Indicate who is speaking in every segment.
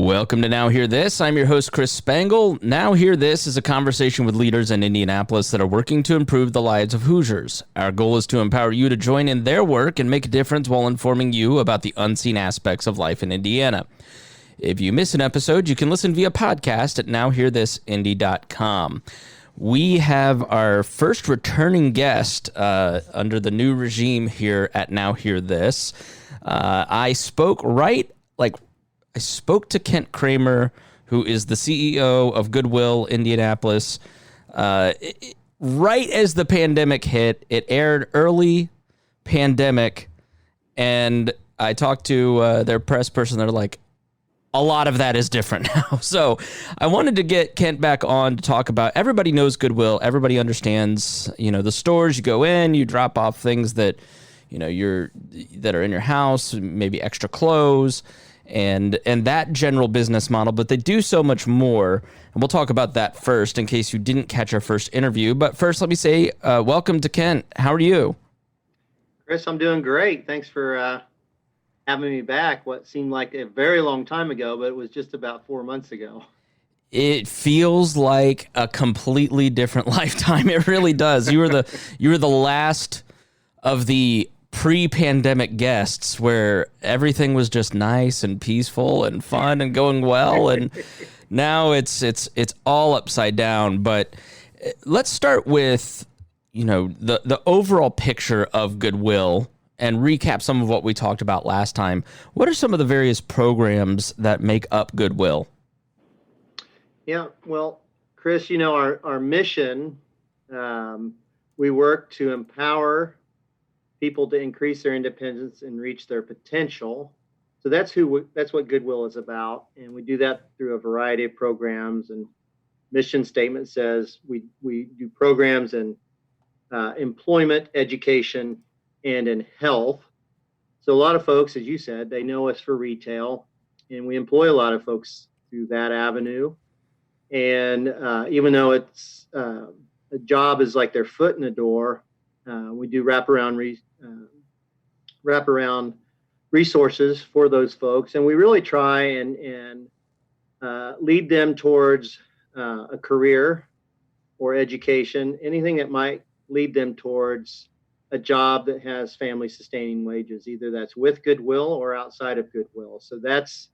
Speaker 1: Welcome to Now Hear This. I'm your host, Chris Spangle. Now Hear This is a conversation with leaders in Indianapolis that are working to improve the lives of Hoosiers. Our goal is to empower you to join in their work and make a difference while informing you about the unseen aspects of life in Indiana. If you miss an episode, you can listen via podcast at nowhearthisindy.com. We have our first returning guest under the new regime here at Now Hear This. I spoke to Kent Kramer, who is the CEO of Goodwill, Indianapolis, right as the pandemic hit. It aired early pandemic, and I talked to their press person. They're like, a lot of that is different now. So I wanted to get Kent back on to talk about, everybody knows Goodwill. Everybody understands, the stores. You go in, you drop off things that, that are in your house, maybe extra clothes, and that general business model, but they do so much more. And we'll talk about that first in case you didn't catch our first interview. But first, let me say welcome to Kent. How are you?
Speaker 2: Chris, I'm doing great. Thanks for having me back. What seemed like a very long time ago, but it was just about 4 months ago.
Speaker 1: It feels like a completely different lifetime. It really does. You were the last of the pre-pandemic guests where everything was just nice and peaceful and fun and going well, and now it's all upside down. But let's start with the overall picture of Goodwill and recap some of what we talked about last time. What are some of the various programs that make up Goodwill?
Speaker 2: Yeah, well, Chris, our mission, we work to empower people to increase their independence and reach their potential. So that's what Goodwill is about. And we do that through a variety of programs. And mission statement says we do programs in employment, education, and in health. So a lot of folks, as you said, they know us for retail, and we employ a lot of folks through that avenue. And even though it's a job is like their foot in the door, we do wraparound resources for those folks, and we really try and lead them towards a career or education, anything that might lead them towards a job that has family sustaining wages, either that's with Goodwill or outside of Goodwill. So that's,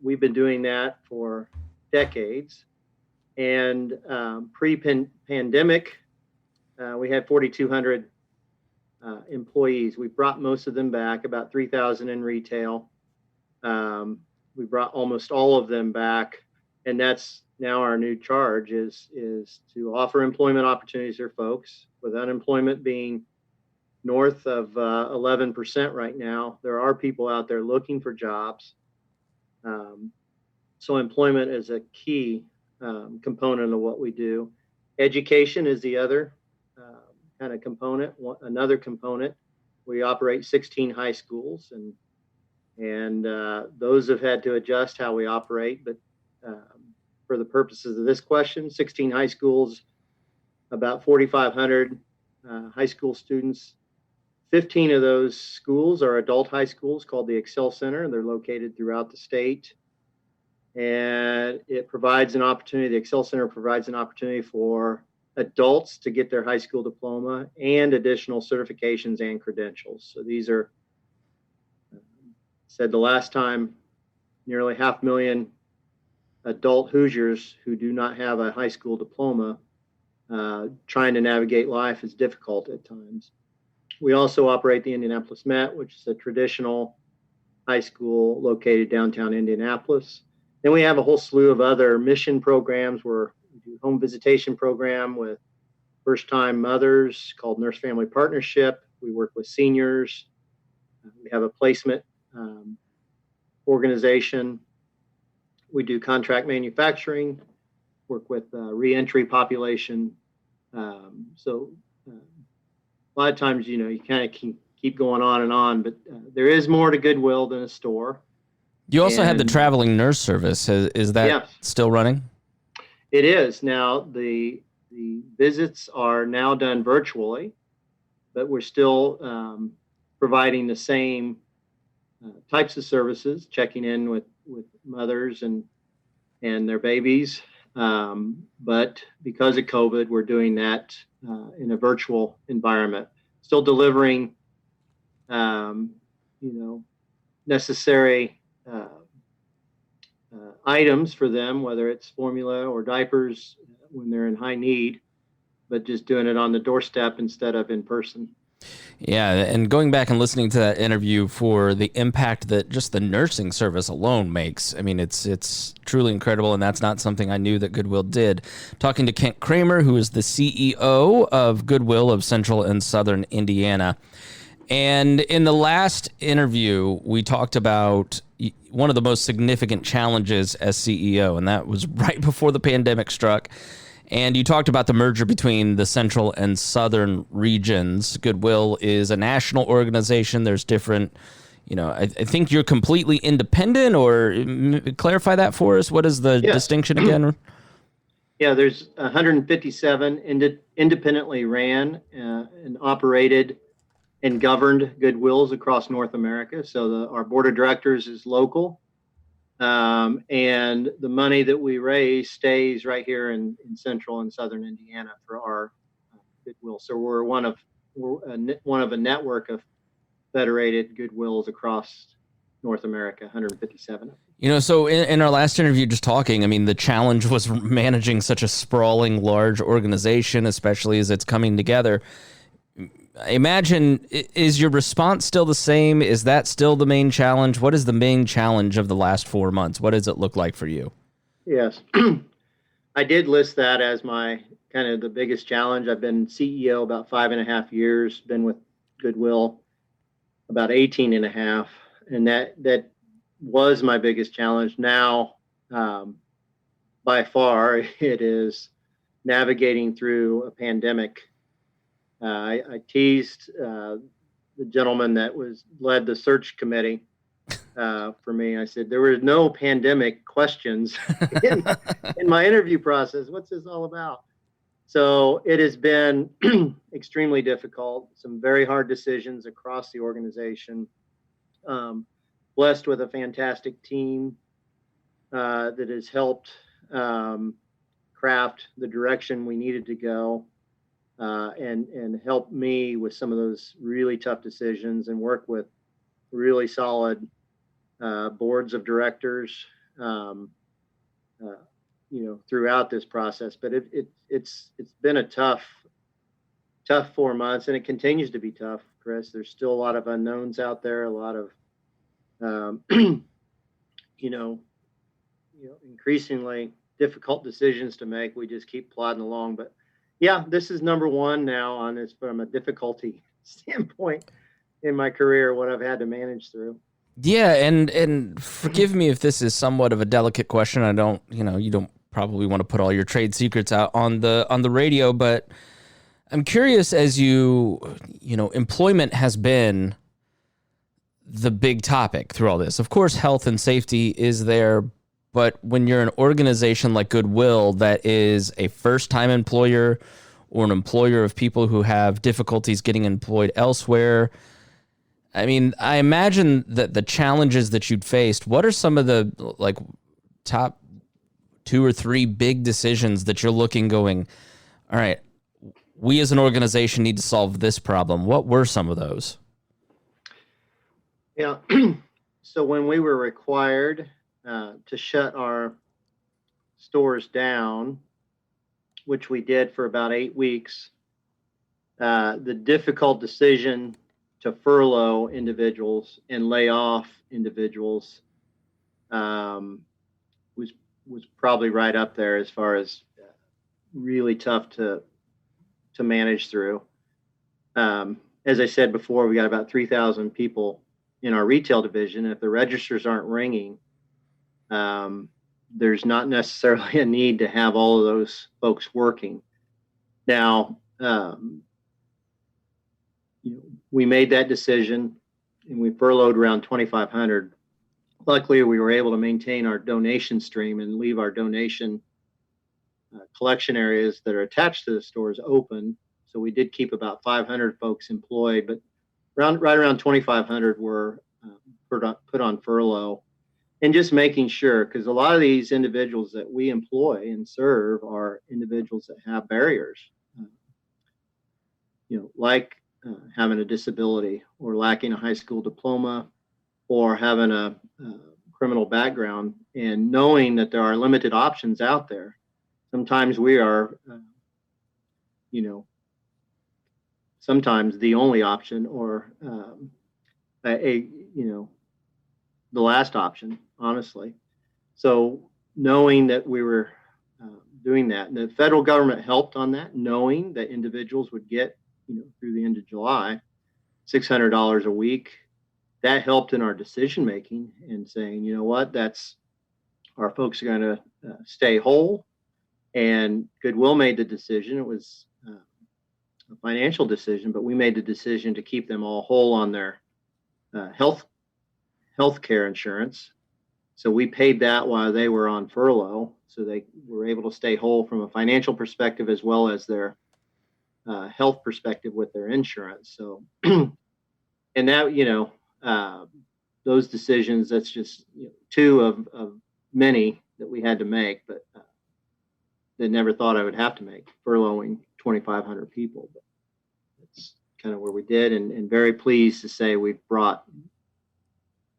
Speaker 2: we've been doing that for decades. And pre-pandemic, we had 4,200 employees. We brought most of them back, about 3,000 in retail. We brought almost all of them back, and that's now our new charge is to offer employment opportunities for folks. With unemployment being north of 11% right now, there are people out there looking for jobs. So employment is a key component of what we do. Education is the other kind of component. Another component, we operate 16 high schools, and those have had to adjust how we operate. But for the purposes of this question, 16 high schools, about 4,500 high school students. 15 of those schools are adult high schools called the Excel Center. They're located throughout the state. And it provides an opportunity, the Excel Center provides an opportunity for adults to get their high school diploma and additional certifications and credentials. So these are, said the last time, nearly 500,000 adult Hoosiers who do not have a high school diploma. Trying to navigate life is difficult at times. We also operate the Indianapolis Met, which is a traditional high school located downtown Indianapolis. Then we have a whole slew of other mission programs where we do home visitation program with first-time mothers called Nurse Family Partnership. We work with seniors. We have a placement organization. We do contract manufacturing, work with reentry population. So a lot of times, you kind of can keep going on, but there is more to Goodwill than a store.
Speaker 1: You also have the traveling nurse service. Is that still running?
Speaker 2: It is. Now, the visits are now done virtually, but we're still providing the same types of services, checking in with mothers and their babies. But because of COVID, we're doing that in a virtual environment, still delivering, necessary items for them, whether it's formula or diapers when they're in high need, but just doing it on the doorstep instead of in person.
Speaker 1: Yeah, and going back and listening to that interview for the impact that just the nursing service alone makes, I mean, it's truly incredible, and that's not something I knew that Goodwill did. Talking to Kent Kramer, who is the CEO of Goodwill of Central and Southern Indiana. And in the last interview, we talked about one of the most significant challenges as CEO, and that was right before the pandemic struck. And you talked about the merger between the central and southern regions. Goodwill is a national organization. There's different, I think you're completely independent, or clarify that for us. What is the distinction again?
Speaker 2: Yeah, there's 157 independently ran and operated and governed Goodwills across North America. So our board of directors is local. And the money that we raise stays right here in central and southern Indiana for our Goodwill. So we're one of a network of federated Goodwills across North America, 157.
Speaker 1: So in our last interview, just talking, I mean, the challenge was managing such a sprawling, large organization, especially as it's coming together. I imagine, is your response still the same? Is that still the main challenge? What is the main challenge of the last 4 months? What does it look like for you?
Speaker 2: Yes. I did list that as my kind of the biggest challenge. I've been CEO about 5.5 years, been with Goodwill about 18 and a half. And that was my biggest challenge. Now, by far, it is navigating through a pandemic. I teased the gentleman that led the search committee for me. I said, there were no pandemic questions in my interview process. What's this all about? So it has been extremely difficult, some very hard decisions across the organization. Blessed with a fantastic team that has helped craft the direction we needed to go. And help me with some of those really tough decisions, and work with really solid boards of directors, throughout this process. But it's been a tough 4 months, and it continues to be tough, Chris. There's still a lot of unknowns out there, a lot of increasingly difficult decisions to make. We just keep plodding along, but yeah, this is number one now on this from a difficulty standpoint in my career, what I've had to manage through.
Speaker 1: Yeah, and forgive me if this is somewhat of a delicate question. I don't, you don't probably want to put all your trade secrets out on the radio, but I'm curious, as employment has been the big topic through all this. Of course, health and safety is there, but when you're an organization like Goodwill that is a first-time employer or an employer of people who have difficulties getting employed elsewhere, I mean, I imagine that the challenges that you'd faced, what are some of the top 2 or 3 big decisions that you're going, all right, we as an organization need to solve this problem? What were some of those?
Speaker 2: Yeah. So when we were required to shut our stores down, which we did for about 8 weeks, the difficult decision to furlough individuals and lay off individuals was probably right up there as far as really tough to manage through. As I said before, we got about 3,000 people in our retail division. If the registers aren't ringing, there's not necessarily a need to have all of those folks working. Now, we made that decision and we furloughed around 2,500. Luckily, we were able to maintain our donation stream and leave our donation collection areas that are attached to the stores open. So we did keep about 500 folks employed, but right around 2,500 were put on furlough, and just making sure, because a lot of these individuals that we employ and serve are individuals that have barriers, like having a disability or lacking a high school diploma or having a criminal background, and knowing that there are limited options out there. Sometimes we are, sometimes the only option, or the last option, honestly. So knowing that we were doing that, and the federal government helped on that, knowing that individuals would get, through the end of July, $600 a week. That helped in our decision making and saying, you know what, that's our folks are going to stay whole. And Goodwill made the decision. It was a financial decision, but we made the decision to keep them all whole on their health care insurance. So we paid that while they were on furlough, so they were able to stay whole from a financial perspective as well as their health perspective with their insurance. So, and that, those decisions, that's just two of many that we had to make, but that never thought I would have to make, furloughing 2,500 people. But that's kind of where we did, and very pleased to say we've brought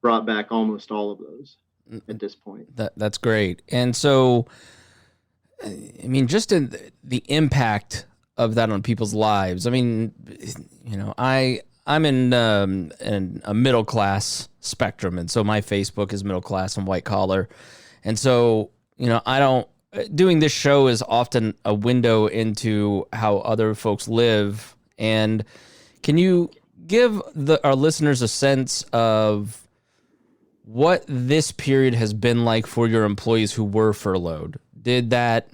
Speaker 2: back almost all of those at this point.
Speaker 1: That's great. And so, I mean, just in the impact of that on people's lives. I mean, I'm in a middle class spectrum, and so my Facebook is middle class and white collar, and so doing this show is often a window into how other folks live. And can you give our listeners a sense of what this period has been like for your employees who were furloughed? Did that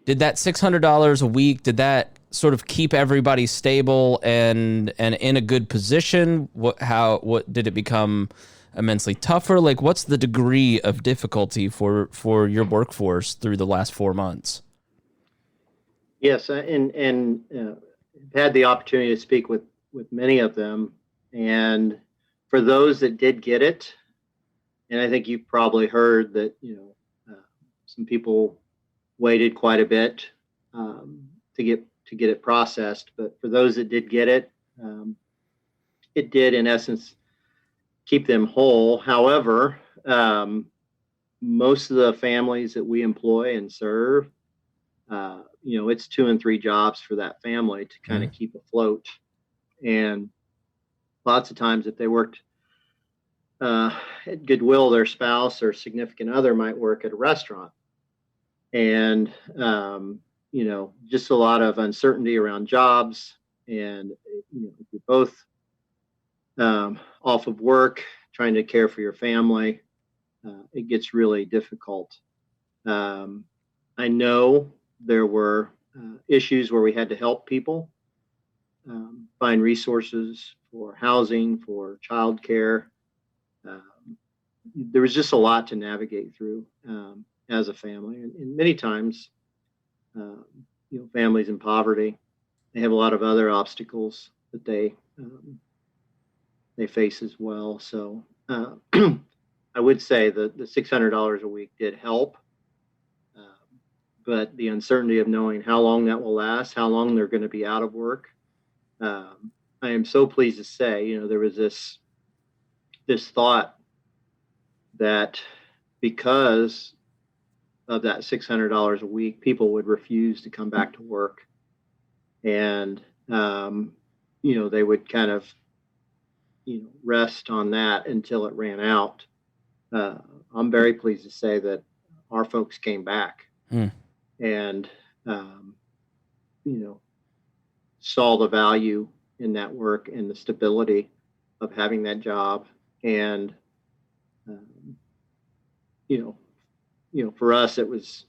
Speaker 1: $600 a week, did that sort of keep everybody stable and in a good position? What did it become immensely tougher? Like, what's the degree of difficulty for your workforce through the last 4 months?
Speaker 2: Yes, and had the opportunity to speak with many of them, and for those that did get it, and I think you've probably heard that some people waited quite a bit to get it processed, but for those that did get it, it did in essence keep them whole. However, most of the families that we employ and serve, it's 2 and 3 jobs for that family to kind of keep afloat. And lots of times if they worked at Goodwill, their spouse or significant other might work at a restaurant. And, just a lot of uncertainty around jobs. And, if you're both off of work, trying to care for your family, it gets really difficult. I know there were issues where we had to help people find resources for housing, for childcare. There was just a lot to navigate through as a family, and many times, families in poverty, they have a lot of other obstacles that they face as well. So I would say that the $600 a week did help, but the uncertainty of knowing how long that will last, how long they're going to be out of work. I am so pleased to say, there was this thought that because of that $600 a week, people would refuse to come back to work, and they would kind of rest on that until it ran out. I'm very pleased to say that our folks came back and saw the value in that work and the stability of having that job. And for us, it was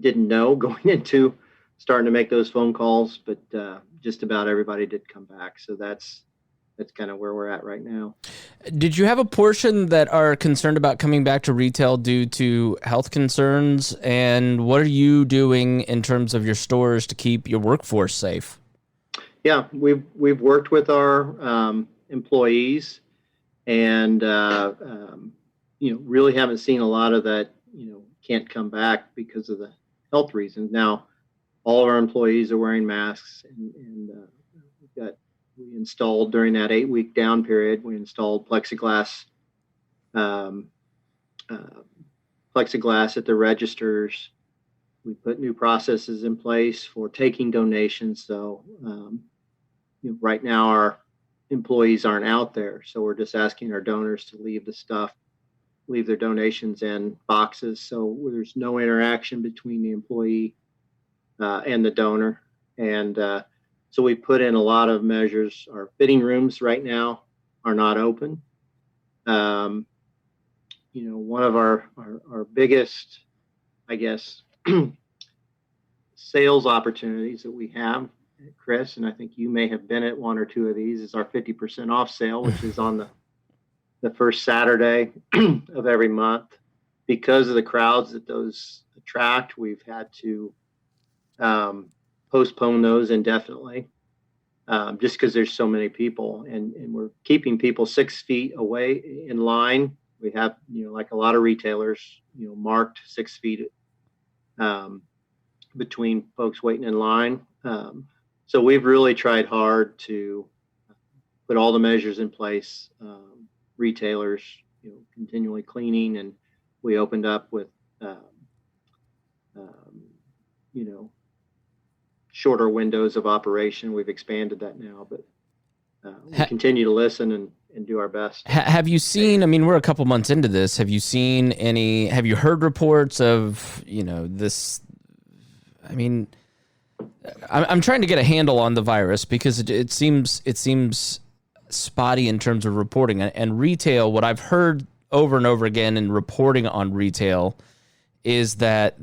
Speaker 2: didn't know going into starting to make those phone calls, but just about everybody did come back. So that's kind of where we're at right now.
Speaker 1: Did you have a portion that are concerned about coming back to retail due to health concerns? And what are you doing in terms of your stores to keep your workforce safe?
Speaker 2: Yeah, we've worked with our employees, and really haven't seen a lot of that. Can't come back because of the health reasons. Now, all of our employees are wearing masks, and we installed during that 8-week down period. We installed plexiglass at the registers. We put new processes in place for taking donations. So right now our employees aren't out there, so we're just asking our donors to leave their donations in boxes, so there's no interaction between the employee and the donor. And so we put in a lot of measures. Our fitting rooms right now are not open. One of our biggest, I guess, sales opportunities that we have, Chris, and I think you may have been at one or two of these, is our 50% off sale, which is on the first Saturday of every month. Because of the crowds that those attract, we've had to postpone those indefinitely, just because there's so many people, and we're keeping people 6 feet away in line. We have, like a lot of retailers, marked 6 feet between folks waiting in line. So we've really tried hard to put all the measures in place. Retailers, continually cleaning, and we opened up with, shorter windows of operation. We've expanded that now, but we continue to listen and do our best.
Speaker 1: Have you seen, we're a couple months into this, have you heard reports of, this, I'm trying to get a handle on the virus because it seems spotty in terms of reporting. And retail, what I've heard over and over again in reporting on retail is that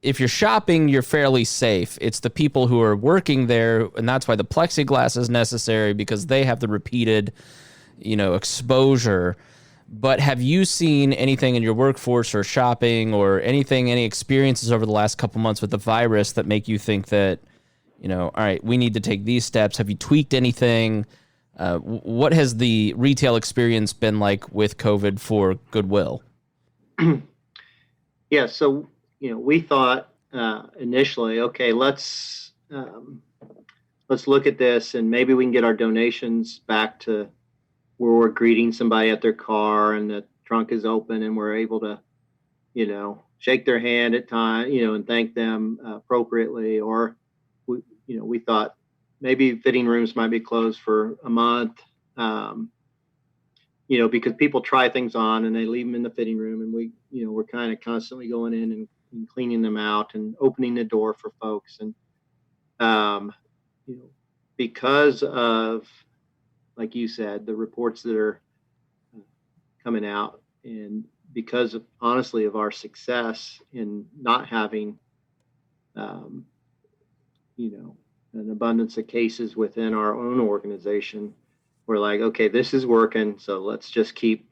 Speaker 1: if you're shopping, you're fairly safe. It's the people who are working there, and that's why the plexiglass is necessary, because they have the repeated, exposure. But have you seen anything in your workforce or shopping or any experiences over the last couple months with the virus that make you think that, all right, we need to take these steps? Have you tweaked anything? What has the retail experience been like with COVID for Goodwill?
Speaker 2: Yeah, so we thought initially, okay, let's look at this, and maybe we can get our donations back to where we're greeting somebody at their car and the trunk is open and we're able to, shake their hand at time, and thank them appropriately. Or we thought maybe fitting rooms might be closed for a month, because people try things on and they leave them in the fitting room, and we're kind of constantly going in and cleaning them out and opening the door for folks. And, because of, like you said, the reports that are coming out, and because of, honestly, of our success in not having, an abundance of cases within our own organization, we're like, okay, this is working, so let's keep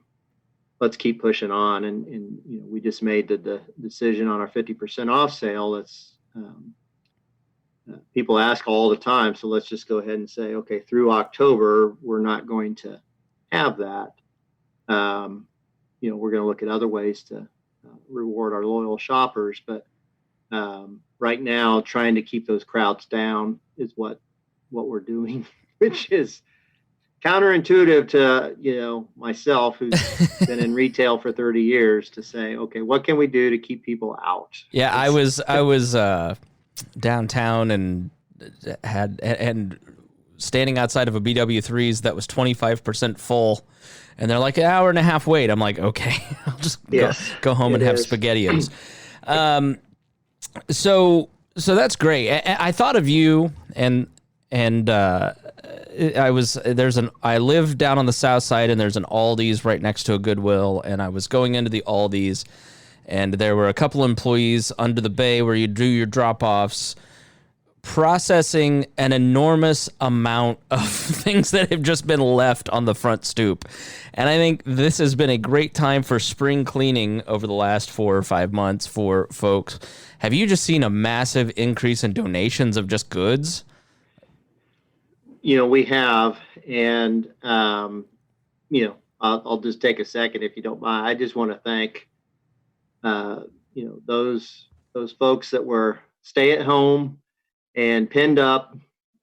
Speaker 2: pushing on. And we just made the decision on our 50% off sale. That's people ask all the time, so let's just go ahead and say, okay, through October, we're not going to have that. We're going to look at other ways to reward our loyal shoppers, but right now, trying to keep those crowds down is what we're doing, which is counterintuitive to myself, who's been in retail for 30 years, to say, okay, what can we do to keep people out?
Speaker 1: Yeah, I was downtown and standing outside of a BW3's that was 25% full, and they're like an hour and a half wait. I'm like, okay, I'll just go home and have SpaghettiOs. So that's great. I thought of you, and I live down on the south side, and there's an Aldi's right next to a Goodwill, and I was going into the Aldi's, and there were a couple employees under the bay where you do your drop-offs, processing an enormous amount of things that have just been left on the front stoop. And I think this has been a great time for spring cleaning over the last 4 or 5 months for folks. Have you just seen a massive increase in donations of just goods?
Speaker 2: We have, and I'll just take a second if you don't mind. I just want to thank, those folks that were stay at home and pinned up.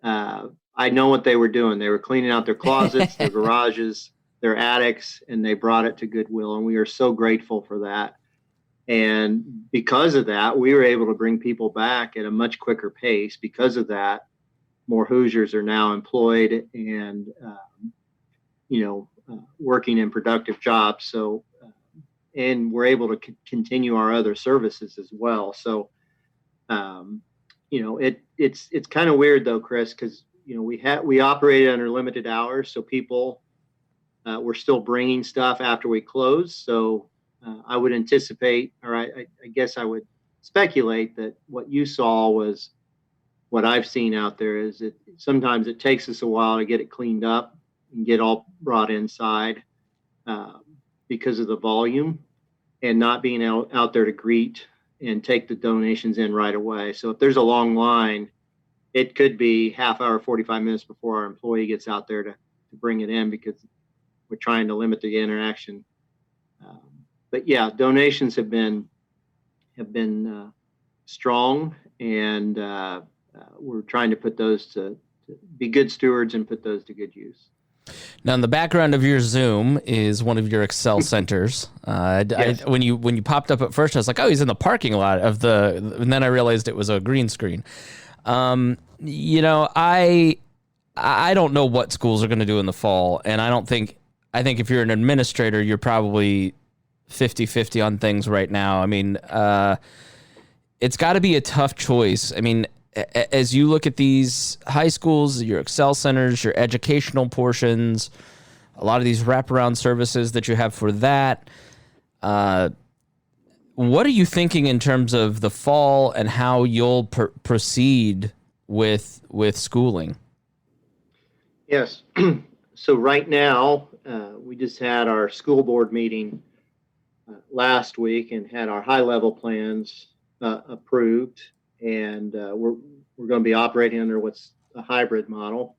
Speaker 2: I know what they were doing. They were cleaning out their closets, their garages, their attics, and they brought it to Goodwill. And we are so grateful for that. And because of that, we were able to bring people back at a much quicker pace. Because of that, more Hoosiers are now employed and, working in productive jobs. So, and we're able to continue our other services as well. So, it's kind of weird though, Chris, because we operated under limited hours, so people were still bringing stuff after we closed. So I would anticipate, or I guess I would speculate that what you saw was what I've seen out there. Is that sometimes it takes us a while to get it cleaned up and get all brought inside because of the volume and not being out there to greet and take the donations in right away. So if there's a long line, it could be half hour, 45 minutes before our employee gets out there to bring it in, because we're trying to limit the interaction. But yeah, donations have been strong, and we're trying to put those to be good stewards and put those to good use.
Speaker 1: Now, in the background of your Zoom is one of your Excel centers.
Speaker 2: Yes.
Speaker 1: When you popped up at first, I was like, oh, he's in the parking lot of and then I realized it was a green screen. I don't know what schools are going to do in the fall, and I think if you're an administrator, you're probably 50-50 on things right now. I mean, it's got to be a tough choice. I mean, as you look at these high schools, your Excel centers, your educational portions, a lot of these wraparound services that you have for that, what are you thinking in terms of the fall and how you'll proceed with schooling?
Speaker 2: Yes. So right now, we just had our school board meeting last week and had our high-level plans approved, and we're going to be operating under what's a hybrid model,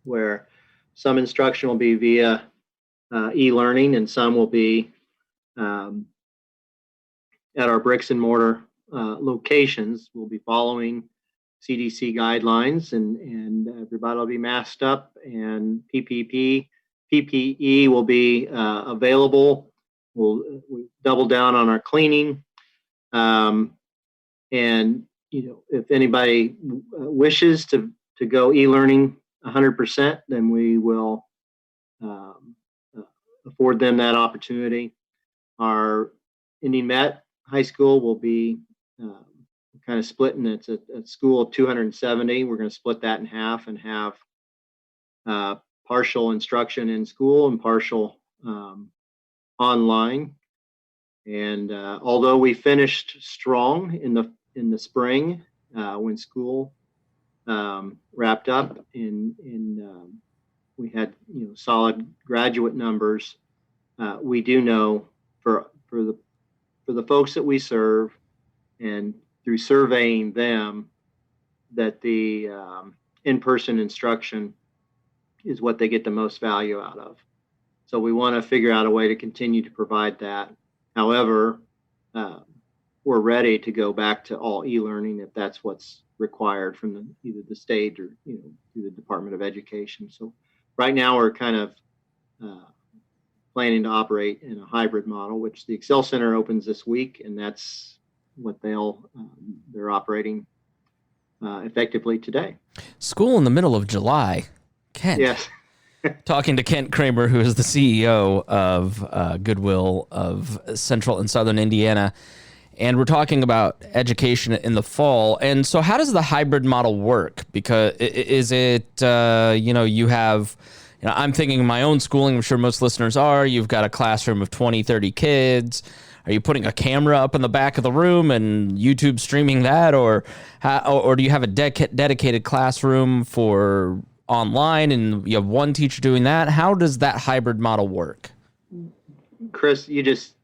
Speaker 2: where some instruction will be via e-learning and some will be at our bricks and mortar locations. We'll be following CDC guidelines, and everybody will be masked up, and PPE will be available. We'll double down on our cleaning, and if anybody wishes to go e-learning 100%, then we will afford them that opportunity. Our Indian Met High School will be kind of splitting. It's a school of 270. We're going to split that in half and have partial instruction in school and partial online. And although we finished strong in the spring when school wrapped up, we had solid graduate numbers, we do know for the folks that we serve, and through surveying them, that the in-person instruction is what they get the most value out of. So we want to figure out a way to continue to provide that. However, we're ready to go back to all e-learning if that's what's required from either the state or through the Department of Education. So right now we're kind of planning to operate in a hybrid model, which the Excel Center opens this week, and that's what they're operating effectively today.
Speaker 1: School in the middle of July, Kent.
Speaker 2: Yes.
Speaker 1: Talking to Kent Kramer, who is the CEO of Goodwill of Central and Southern Indiana. And we're talking about education in the fall. And so how does the hybrid model work? Because is it, you have, I'm thinking of my own schooling, I'm sure most listeners are, you've got a classroom of 20, 30 kids. Are you putting a camera up in the back of the room and YouTube streaming that? Or do you have a dedicated classroom for online and you have one teacher doing that? How does that hybrid model work?
Speaker 2: Chris, you just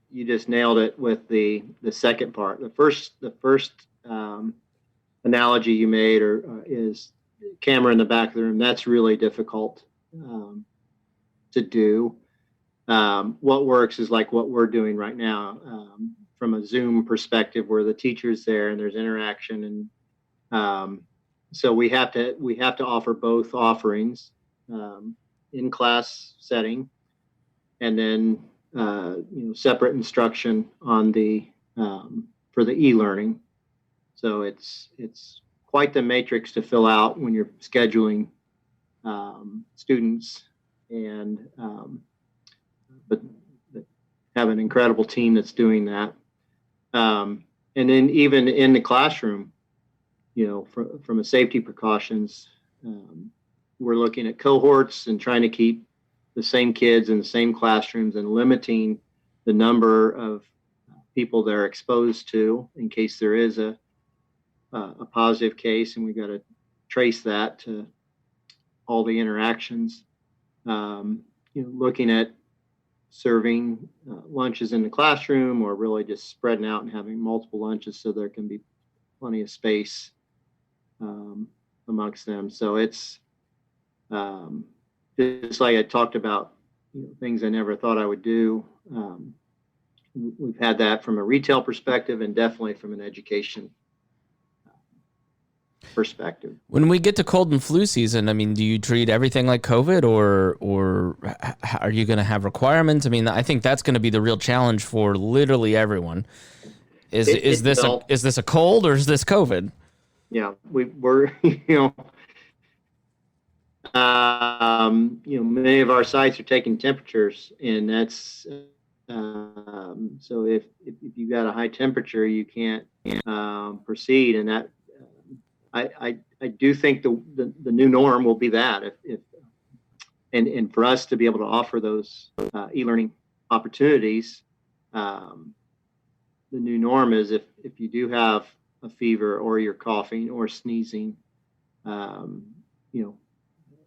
Speaker 2: nailed it with the second part. The first analogy you made is camera in the back of the room. That's really difficult to do. What works is like what we're doing right now, from a Zoom perspective, where the teacher's there and there's interaction, and so we have to offer both offerings, in class setting, and then separate instruction on the for the e-learning. So it's quite the matrix to fill out when you're scheduling students, and but have an incredible team that's doing that. And then even in the classroom, from a safety precautions, we're looking at cohorts and trying to keep the same kids in the same classrooms and limiting the number of people they're exposed to in case there is a positive case, and we've got to trace that to all the interactions. Looking at serving lunches in the classroom, or really just spreading out and having multiple lunches so there can be plenty of space amongst them. So it's just like I talked about, things I never thought I would do. We've had that from a retail perspective, and definitely from an education perspective.
Speaker 1: When we get to cold and flu season, I mean, do you treat everything like COVID, or are you going to have requirements? I mean, I think that's going to be the real challenge for literally everyone. Is this a cold, or is this COVID?
Speaker 2: Yeah, we're many of our sites are taking temperatures, and that's so if you've got a high temperature, you can't proceed, and that I do think the new norm will be that if and for us to be able to offer those e-learning opportunities, the new norm is if you do have a fever, or you're coughing or sneezing,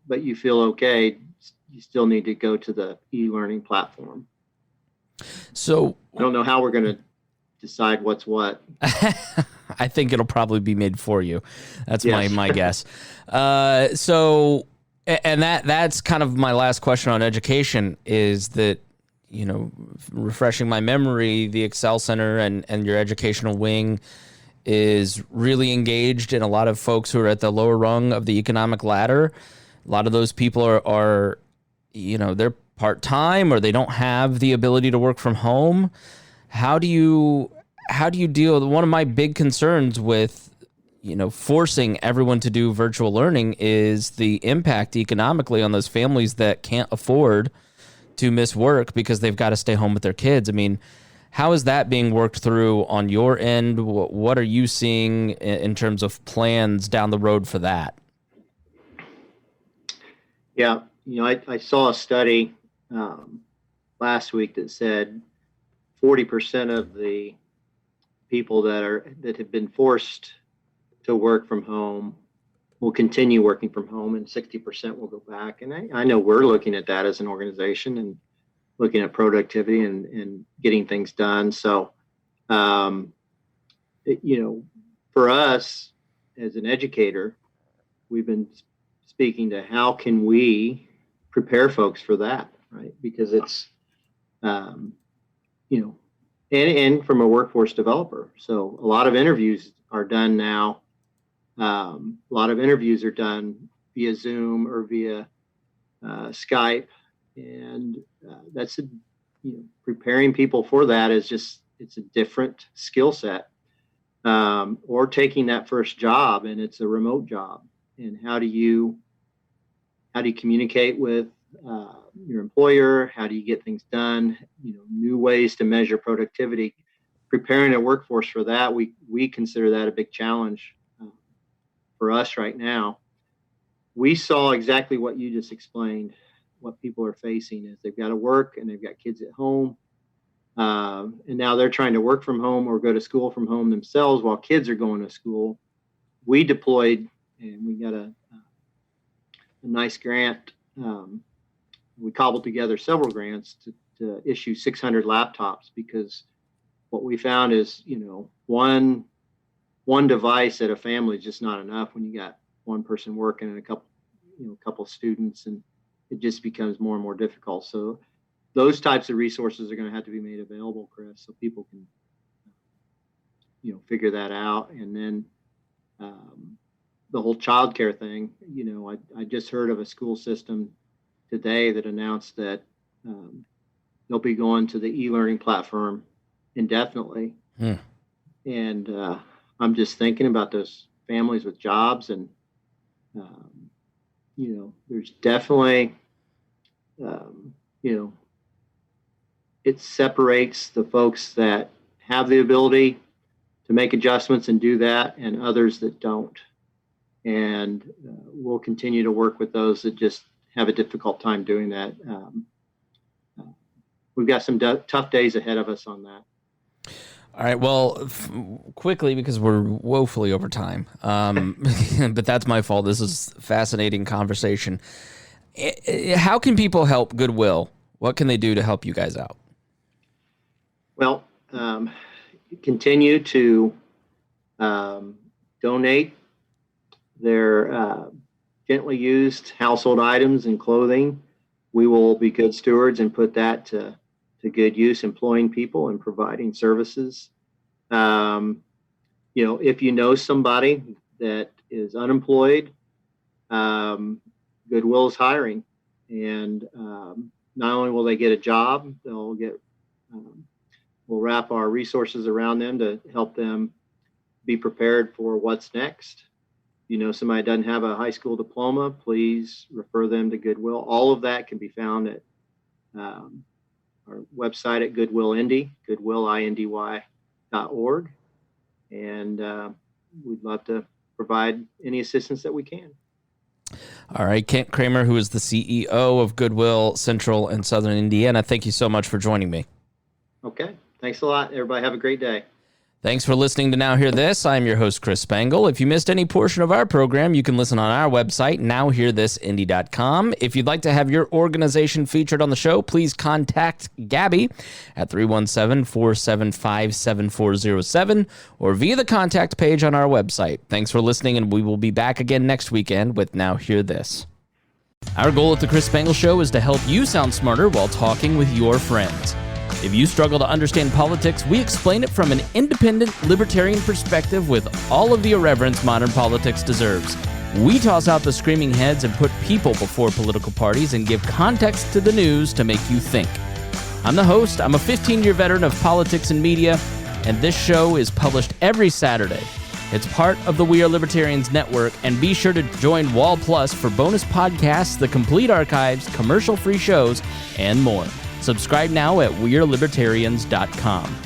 Speaker 2: but you feel okay, you still need to go to the e-learning platform.
Speaker 1: So
Speaker 2: I don't know how we're going to decide what's what.
Speaker 1: I think it'll probably be made for you. That's
Speaker 2: yes.
Speaker 1: my guess. So, and that's kind of my last question on education is that, refreshing my memory, the Excel Center and your educational wing is really engaged in a lot of folks who are at the lower rung of the economic ladder. A lot of those people are they're part-time, or they don't have the ability to work from home. How do you deal with one of my big concerns with, forcing everyone to do virtual learning is the impact economically on those families that can't afford to miss work because they've got to stay home with their kids. I mean, how is that being worked through on your end? What are you seeing in terms of plans down the road for that?
Speaker 2: Yeah, I saw a study last week that said 40% of the people that have been forced to work from home will continue working from home, and 60% will go back. And I know we're looking at that as an organization and looking at productivity and getting things done. So, for us as an educator, we've been speaking to how can we prepare folks for that, right? Because it's, and from a workforce developer. So a lot of interviews are done now. A lot of interviews are done via Zoom or via Skype, and that's preparing people for that is just, it's a different skill set. Or taking that first job, and it's a remote job, and how do you communicate with your employer? How do you get things done? New ways to measure productivity. Preparing a workforce for that, we consider that a big challenge for us right now. We saw exactly what you just explained. What people are facing is they've got to work, and they've got kids at home, and now they're trying to work from home or go to school from home themselves while kids are going to school. We deployed, and we got a nice grant. We cobbled together several grants to issue 600 laptops, because what we found is, one device at a family is just not enough when you got one person working and a couple students, and it just becomes more and more difficult. So those types of resources are going to have to be made available, Chris, so people can, figure that out. And then the whole childcare thing, I just heard of a school system today that announced that they'll be going to the e-learning platform indefinitely. And I'm just thinking about those families with jobs, and there's definitely it separates the folks that have the ability to make adjustments and do that, and others that don't. And we'll continue to work with those that just have a difficult time doing that. We've got some tough days ahead of us on that.
Speaker 1: All right. Well, quickly, because we're woefully over time, but that's my fault. This is a fascinating conversation. How can people help Goodwill? What can they do to help you guys out?
Speaker 2: Well, continue to donate their gently used household items and clothing. We will be good stewards and put that to good use, employing people and providing services. If you know somebody that is unemployed, Goodwill is hiring, and not only will they get a job, they'll get. We'll wrap our resources around them to help them be prepared for what's next. Somebody doesn't have a high school diploma, please refer them to Goodwill. All of that can be found at our website at Goodwill Indy, goodwillindy.org. And we'd love to provide any assistance that we can.
Speaker 1: All right, Kent Kramer, who is the CEO of Goodwill Central and Southern Indiana, thank you so much for joining me.
Speaker 2: Okay. Thanks a lot. Everybody have a great day.
Speaker 1: Thanks for listening to Now Hear This. I'm your host, Chris Spangle. If you missed any portion of our program, you can listen on our website, nowhearthisindy.com. If you'd like to have your organization featured on the show, please contact Gabby at 317-475-7407 or via the contact page on our website. Thanks for listening, and we will be back again next weekend with Now Hear This. Our goal at the Chris Spangle Show is to help you sound smarter while talking with your friends. If you struggle to understand politics, we explain it from an independent, libertarian perspective with all of the irreverence modern politics deserves. We toss out the screaming heads and put people before political parties and give context to the news to make you think. I'm the host. I'm a 15-year veteran of politics and media, and this show is published every Saturday. It's part of the We Are Libertarians network, and be sure to join Wall Plus for bonus podcasts, the complete archives, commercial-free shows, and more. Subscribe now at wearelibertarians.com.